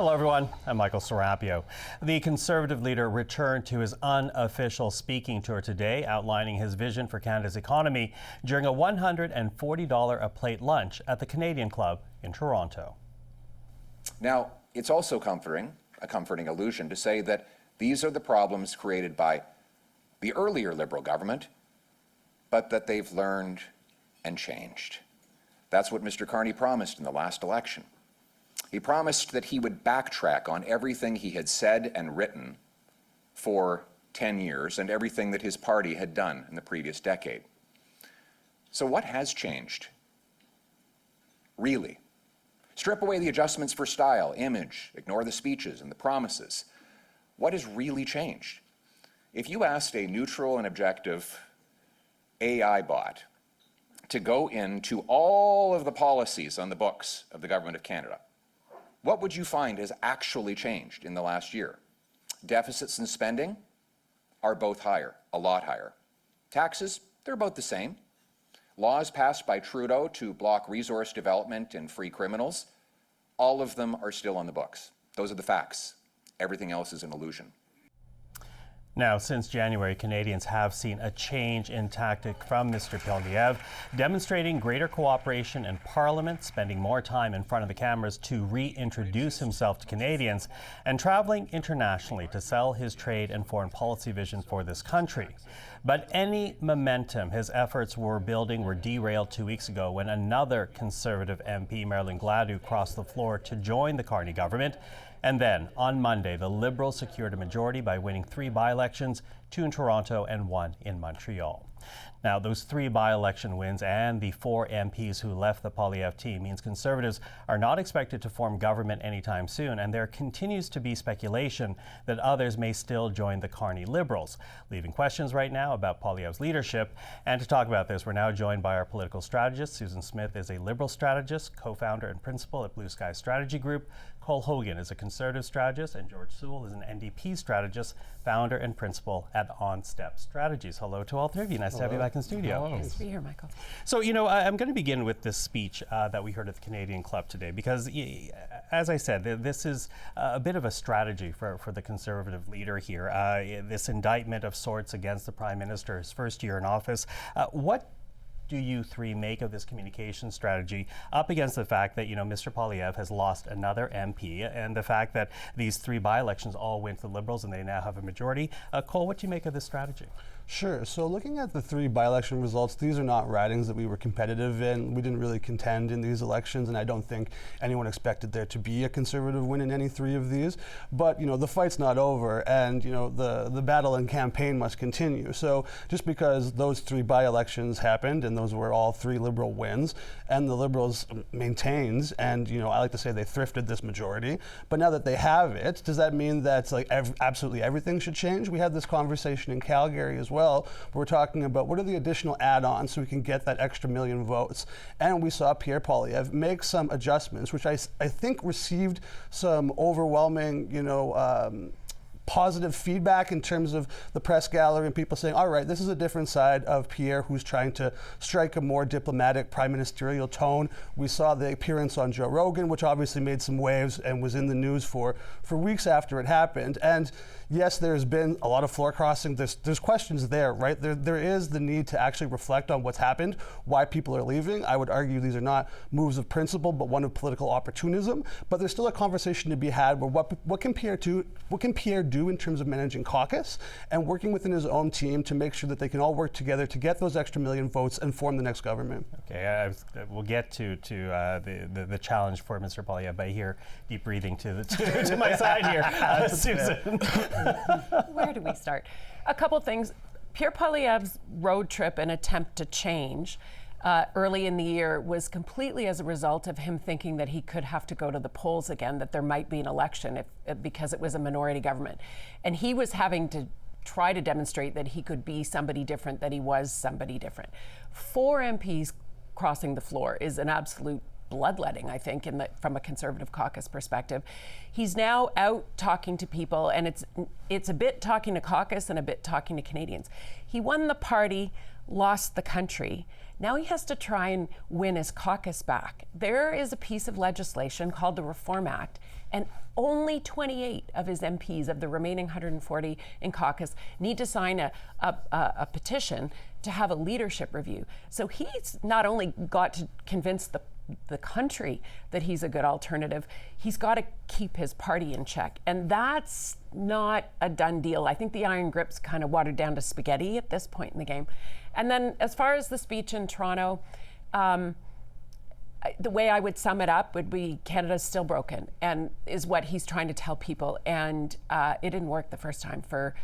Hello, everyone. I'm Michael Serapio. The Conservative leader returned to his unofficial speaking tour today, outlining his vision for Canada's economy during a $140 a plate lunch at the Canadian Club in Toronto. Now, it's also a comforting allusion to say that these are the problems created by the earlier Liberal government, but that they've learned and changed. That's what Mr. Carney promised in the last election. He promised that he would backtrack on everything he had said and written for 10 years and everything that his party had done in the previous decade. So what has changed? Really? Strip away the adjustments for style, image, ignore the speeches and the promises. What has really changed? If you asked a neutral and objective AI bot to go into all of the policies on the books of the Government of Canada, what would you find has actually changed in the last year? Deficits and spending are both higher, a lot higher. Taxes, they're about the same. Laws passed by Trudeau to block resource development and free criminals, all of them are still on the books. Those are the facts. Everything else is an illusion. Now, since January, Canadians have seen a change in tactic from Mr. Poilievre, demonstrating greater cooperation in Parliament, spending more time in front of the cameras to reintroduce himself to Canadians, and traveling internationally to sell his trade and foreign policy vision for this country. But any momentum his efforts were building were derailed 2 weeks ago when another Conservative MP, Marilyn Gladu, crossed the floor to join the Carney government. And then, on Monday, the Liberals secured a majority by winning 3 by-elections, 2 in Toronto and 1 in Montreal. Now, those 3 by-election wins and the 4 MPs who left the Poilievre team means Conservatives are not expected to form government anytime soon, and there continues to be speculation that others may still join the Carney Liberals, leaving questions right now about Poilievre's leadership. And to talk about this, we're now joined by our political strategist. Susan Smith is a Liberal strategist, co-founder and principal at Blue Sky Strategy Group. Cole Hogan is a Conservative strategist, and George Soule is an NDP strategist, founder and principal at OnStep Strategies. Hello to all 3 of you. Nice to have you back in studio. Nice to be here, Michael. So, I'm going to begin with this speech that we heard at the Canadian Club today, because, as I said, this is a bit of a strategy for the Conservative leader here. This indictment of sorts against the Prime Minister, his first year in office. What do you 3 make of this communication strategy up against the fact that, Mr. Poilievre has lost another MP and the fact that these 3 by-elections all went to the Liberals and they now have a majority? Cole, what do you make of this strategy? Sure. So looking at the 3 by-election results, these are not ridings that we were competitive in. We didn't really contend in these elections, and I don't think anyone expected there to be a Conservative win in any 3 of these. But, the fight's not over, and, the battle and campaign must continue. So just because those 3 by-elections happened, and those were all 3 Liberal wins, and the Liberals maintains, and, I like to say they thrifted this majority, but now that they have it, does that mean that absolutely everything should change? We had this conversation in Calgary as well. We're talking about what are the additional add-ons so we can get that extra million votes. And we saw Pierre Poilievre make some adjustments, which I think received some overwhelming, positive feedback in terms of the press gallery and people saying, all right, this is a different side of Pierre who's trying to strike a more diplomatic prime ministerial tone. We saw the appearance on Joe Rogan, which obviously made some waves and was in the news for weeks after it happened. And yes, there's been a lot of floor crossing. There's questions there, right? There is the need to actually reflect on what's happened, why people are leaving. I would argue these are not moves of principle, but one of political opportunism. But there's still a conversation to be had where what can Pierre do in terms of managing caucus and working within his own team to make sure that they can all work together to get those extra million votes and form the next government. Okay, we'll get to the challenge for Mr. Poilievre, but I hear deep breathing to my side here. Susan. Where do we start? A couple things. Pierre Poilievre's road trip and attempt to change early in the year was completely as a result of him thinking that he could have to go to the polls again, that there might be an election because it was a minority government. And he was having to try to demonstrate that he could be somebody different, that he was somebody different. 4 MPs crossing the floor is an absolute bloodletting, I think, from a Conservative caucus perspective. He's now out talking to people, and it's a bit talking to caucus and a bit talking to Canadians. He won the party, lost the country. Now he has to try and win his caucus back. There is a piece of legislation called the Reform Act, and only 28 of his MPs, of the remaining 140 in caucus, need to sign a petition to have a leadership review. So he's not only got to convince the country that he's a good alternative, he's got to keep his party in check. And that's not a done deal. I think the iron grip's kind of watered down to spaghetti at this point in the game. And then as far as the speech in Toronto, the way I would sum it up would be Canada's still broken, and is what he's trying to tell people. And it didn't work the first time for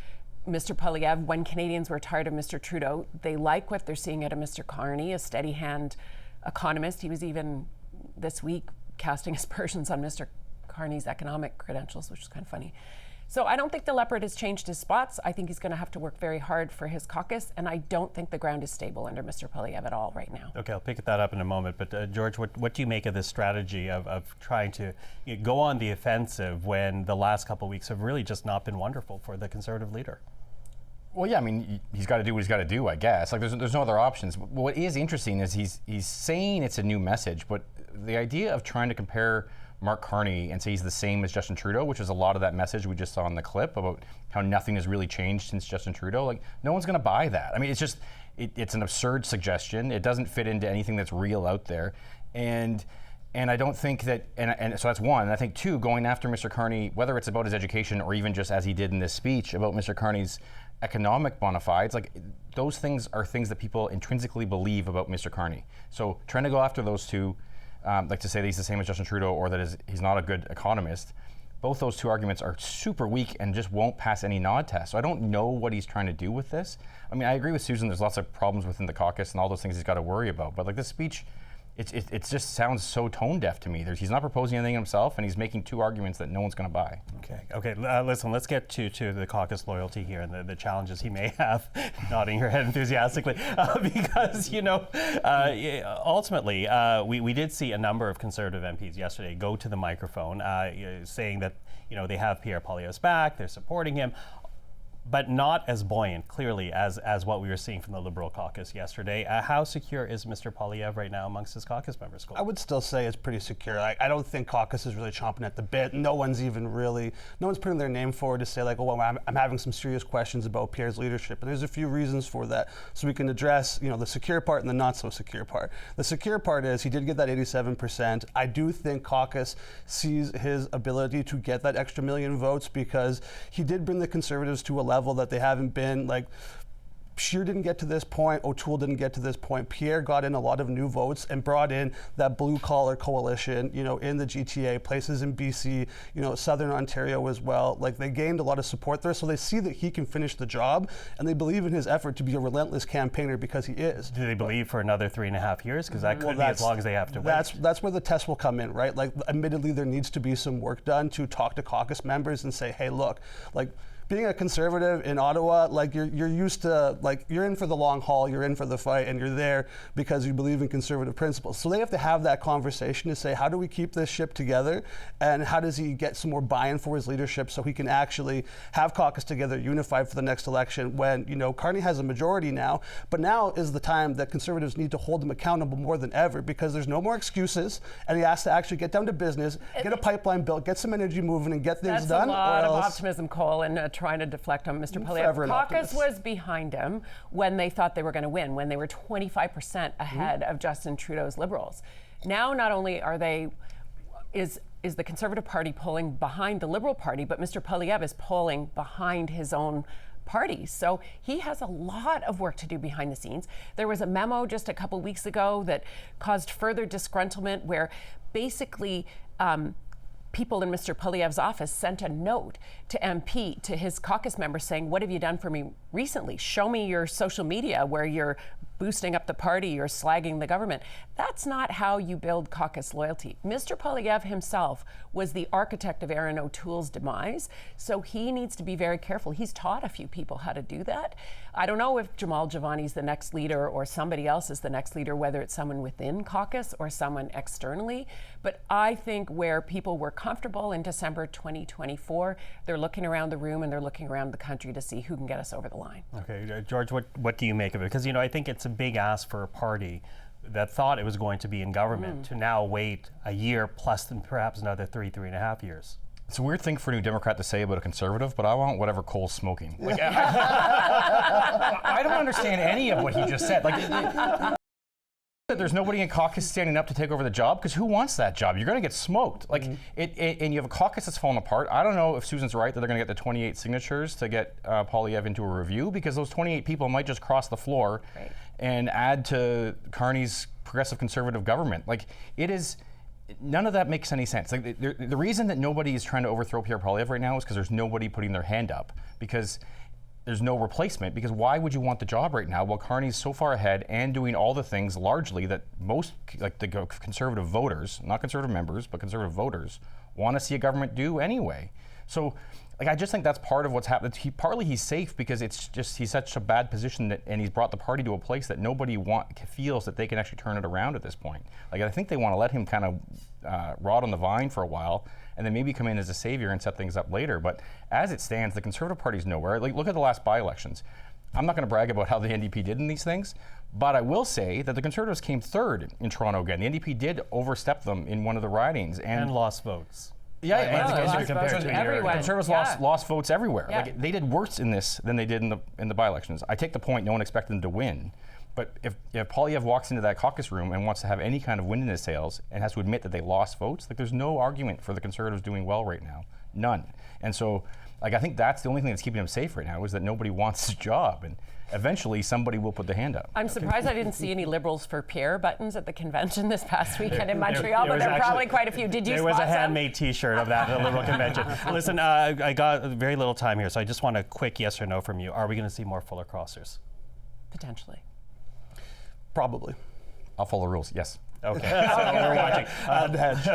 Mr. Poilievre. When Canadians were tired of Mr. Trudeau, they like what they're seeing out of Mr. Carney, a steady hand economist. He was even this week casting aspersions on Mr. Carney's economic credentials, which is kind of funny. So I don't think the leopard has changed his spots. I think he's going to have to work very hard for his caucus, and I don't think the ground is stable under Mr. Poilievre at all right now. Okay, I'll pick that up in a moment. But George, what do you make of this strategy of trying to go on the offensive when the last couple of weeks have really just not been wonderful for the Conservative leader? Well, yeah, I mean, he's got to do what he's got to do, I guess. Like, there's no other options. What is interesting is he's saying it's a new message, but the idea of trying to compare Mark Carney and say he's the same as Justin Trudeau, which is a lot of that message we just saw in the clip about how nothing has really changed since Justin Trudeau. Like, no one's going to buy that. I mean, it's just, it's an absurd suggestion. It doesn't fit into anything that's real out there. And I don't think that, and so that's one. And I think two, going after Mr. Carney, whether it's about his education or even just as he did in this speech about Mr. Carney's economic bona fides, like, those things are things that people intrinsically believe about Mr. Carney. So trying to go after those two, like to say that he's the same as Justin Trudeau or that he's not a good economist, both those two arguments are super weak and just won't pass any nod test. So I don't know what he's trying to do with this. I mean, I agree with Susan, there's lots of problems within the caucus and all those things he's got to worry about, but like this speech, it just sounds so tone deaf to me. He's not proposing anything himself, and he's making two arguments that no one's going to buy. Okay. Listen, let's get to the caucus loyalty here and the challenges he may have. Nodding your head enthusiastically, because ultimately we did see a number of Conservative MPs yesterday go to the microphone, saying that they have Pierre Poilievre's back, they're supporting him, but not as buoyant, clearly, as what we were seeing from the Liberal caucus yesterday. How secure is Mr. Poilievre right now amongst his caucus members? Cole? I would still say it's pretty secure. I don't think caucus is really chomping at the bit. No one's putting their name forward to say, like, oh, well, I'm having some serious questions about Pierre's leadership. And there's a few reasons for that. So we can address, the secure part and the not so secure part. The secure part is he did get that 87%. I do think caucus sees his ability to get that extra million votes because he did bring the Conservatives to a level that they haven't been. Like, Scheer didn't get to this point, O'Toole didn't get to this point. Pierre got in a lot of new votes and brought in that blue collar coalition, in the GTA, places in BC, Southern Ontario as well. Like, they gained a lot of support there, so they see that he can finish the job, and they believe in his effort to be a relentless campaigner because he is. Do they believe for another 3.5 years? Because that could be as long as they have to wait. That's where the test will come in, right? Like, admittedly, there needs to be some work done to talk to caucus members and say, hey, look, like, being a Conservative in Ottawa, like, you're used to, like, you're in for the long haul, you're in for the fight, and you're there because you believe in Conservative principles. So they have to have that conversation to say, how do we keep this ship together, and how does he get some more buy-in for his leadership so he can actually have caucus together, unified for the next election when, Carney has a majority now, but now is the time that Conservatives need to hold him accountable more than ever because there's no more excuses, and he has to actually get down to business, get a pipeline built, get some energy moving, and get things done. That's a lot of optimism, Cole, and trying to deflect on Mr. Poilievre. Caucus was behind him when they thought they were going to win, when they were 25% ahead of Justin Trudeau's Liberals. Now, not only is the Conservative Party polling behind the Liberal Party, but Mr. Poilievre is polling behind his own party. So he has a lot of work to do behind the scenes. There was a memo just a couple weeks ago that caused further disgruntlement where basically people in Mr. Poilievre's office sent a note to MP, to his caucus members saying, what have you done for me recently? Show me your social media where you're boosting up the party or slagging the government. That's not how you build caucus loyalty. Mr. Poilievre himself was the architect of Erin O'Toole's demise, so he needs to be very careful. He's taught a few people how to do that. I don't know if Jamal Giovanni's the next leader or somebody else is the next leader, whether it's someone within caucus or someone externally, but I think where people were comfortable in December 2024, they're looking around the room and they're looking around the country to see who can get us over the line. Okay, George, what do you make of it? Because, I think it's a big ask for a party that thought it was going to be in government to now wait a year plus then perhaps another 3.5 years. It's a weird thing for a New Democrat to say about a conservative, but I want whatever Cole's smoking. Like, I don't understand any of what he just said. Like, there's nobody in caucus standing up to take over the job, because who wants that job? You're going to get smoked. Like, and you have a caucus that's falling apart. I don't know if Susan's right that they're going to get the 28 signatures to get Poilievre into a review, because those 28 people might just cross the floor and add to Carney's progressive conservative government. Like, it is. None of that makes any sense. Like, the reason that nobody is trying to overthrow Pierre Poilievre right now is because there's nobody putting their hand up, because there's no replacement. Because why would you want the job right now while Carney's so far ahead and doing all the things largely that most, like the conservative voters, not conservative members, but conservative voters, want to see a government do anyway? So, like, I just think that's part of what's happened. Partly he's safe because it's just he's such a bad position that, and he's brought the party to a place that nobody feels that they can actually turn it around at this point. Like, I think they want to let him kind of rot on the vine for a while, and then maybe come in as a savior and set things up later. But as it stands, the Conservative Party's nowhere. Like, look at the last by-elections. I'm not going to brag about how the NDP did in these things, but I will say that the Conservatives came third in Toronto again. The NDP did overstep them in one of the ridings and lost votes. Yeah, everyone. Conservatives lost votes everywhere. Yeah. Like, they did worse in this than they did in the by-elections. I take the point, no one expected them to win. But if Poilievre walks into that caucus room and wants to have any kind of wind in his sails and has to admit that they lost votes, like, there's no argument for the Conservatives doing well right now. None. And so, like, I think that's the only thing that's keeping him safe right now, is that nobody wants his job. And eventually somebody will put the hand up. I'm surprised I didn't see any Liberals for Pierre buttons at the convention this past weekend in Montreal, but there were probably quite a few. Did you spot some? There was a handmade T-shirt of that at the Liberal convention. Listen, I got very little time here, so I just want a quick yes or no from you. Are we going to see more Fuller Crossers? Potentially. Probably. I'll follow the rules, yes. Okay, so we're watching.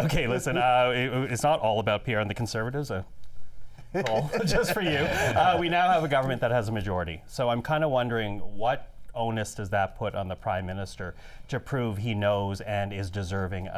Okay, listen, it's not all about Pierre and the Conservatives. Cool. Just for you. We now have a government that has a majority. So I'm kind of wondering, what onus does that put on the Prime Minister to prove he knows and is deserving,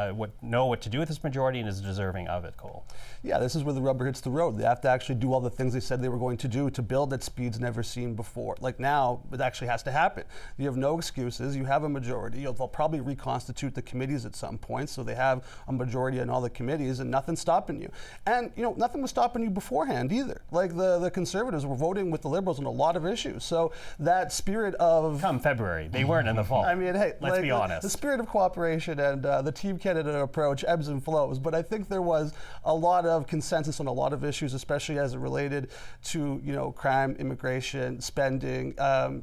know what to do with this majority and is deserving of it, Cole? Yeah, this is where the rubber hits the road. They have to actually do all the things they said they were going to do to build at speeds never seen before. Like, now, it actually has to happen. You have no excuses. You have a majority. They'll probably reconstitute the committees at some point, so they have a majority in all the committees, and nothing's stopping you. And, you know, nothing was stopping you beforehand either. Like, the Conservatives were voting with the Liberals on a lot of issues. So that spirit of... Come February. They weren't in the fall. I mean, hey, let's be honest. The spirit of cooperation and the team candidate approach ebbs and flows, but I think there was a lot of consensus on a lot of issues, especially as it related to, you know, crime, immigration, spending,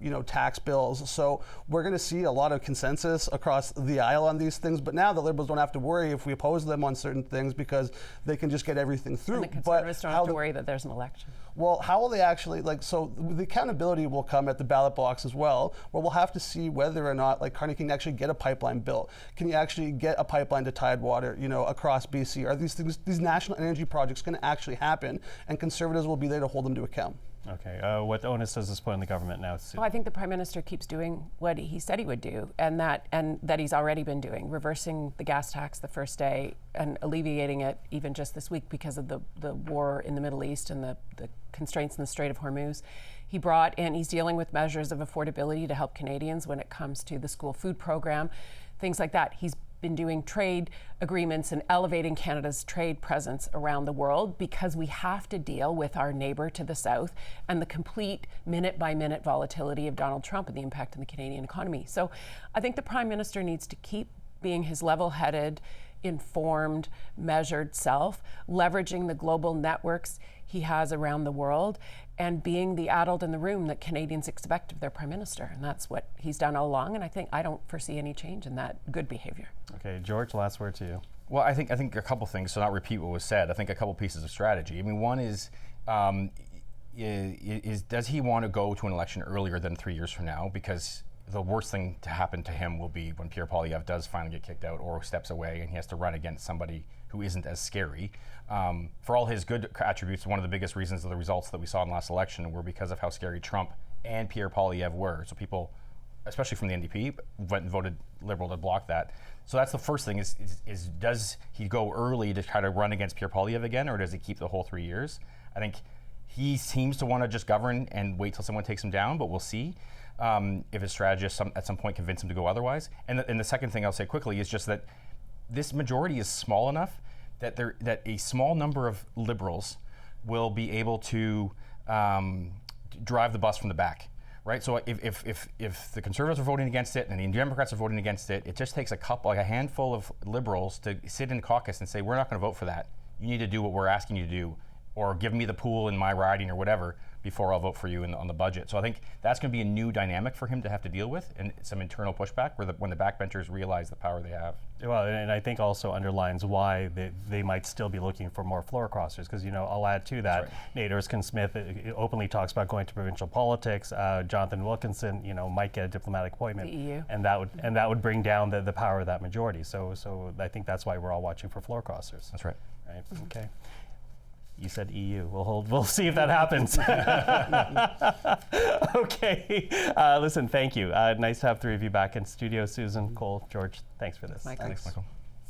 you know, tax bills. So we're going to see a lot of consensus across the aisle on these things, but now the Liberals don't have to worry if we oppose them on certain things, because they can just get everything through. And the Conservatives don't have to worry that there's an election. Well, how will they actually, like, so the accountability will come at the ballot box as well, where we'll have to see whether or not, like, Carney can actually get a pipeline built. Can you actually get a pipeline to Tidewater, you know, across BC? Are these things, these national energy projects going to actually happen? And Conservatives will be there to hold them to account. Okay, what onus does this put on the government now? Well, I think the Prime Minister keeps doing what he said he would do, and that he's already been doing, reversing the gas tax the first day and alleviating it even just this week because of the war in the Middle East and the constraints in the Strait of Hormuz. He brought in, he's dealing with measures of affordability to help Canadians when it comes to the school food program, things like that. He's been doing trade agreements and elevating Canada's trade presence around the world, because we have to deal with our neighbor to the south and the complete minute-by-minute volatility of Donald Trump and the impact on the Canadian economy. So I think the Prime Minister needs to keep being his level-headed, informed, measured self, leveraging the global networks he has around the world, and being the adult in the room that Canadians expect of their Prime Minister. And that's what he's done all along, and I don't foresee any change in that good behavior. Okay, George, last word to you. Well, I think a couple things, so not repeat what was said. I think a couple pieces of strategy. I mean, one is does he want to go to an election earlier than 3 years from now? Because the worst thing to happen to him will be when Pierre Poilievre does finally get kicked out or steps away and he has to run against somebody who isn't as scary. For all his good attributes, one of the biggest reasons of the results that we saw in the last election were because of how scary Trump and Pierre Poilievre were. So people, especially from the NDP, went and voted Liberal to block that. So that's the first thing, is does he go early to try to run against Pierre Poilievre again, or does he keep the whole 3 years? I think he seems to want to just govern and wait till someone takes him down, but we'll see. if his strategists at some point convince him to go otherwise. And the second thing I'll say quickly is just that this majority is small enough that that a small number of Liberals will be able to drive the bus from the back. Right, so if the Conservatives are voting against it and the Democrats are voting against it, it just takes a handful of Liberals to sit in caucus and say, we're not going to vote for that. You need to do what we're asking you to do, or give me the pool in my riding or whatever before I'll vote for you on the budget. So I think that's going to be a new dynamic for him to have to deal with, and some internal pushback when the backbenchers realize the power they have. Well, and I think also underlines why they might still be looking for more floor crossers, because I'll add to that, right. Nate Erskine-Smith openly talks about going to provincial politics. Jonathan Wilkinson, might get a diplomatic appointment, The EU. and that would bring down the power of that majority. So I think that's why we're all watching for floor crossers. That's right. Right. Okay. You said EU. We'll see if that happens. Okay. Listen, thank you. Nice to have three of you back in studio. Susan, Cole, George, thanks for this. Michael. Thanks, Michael.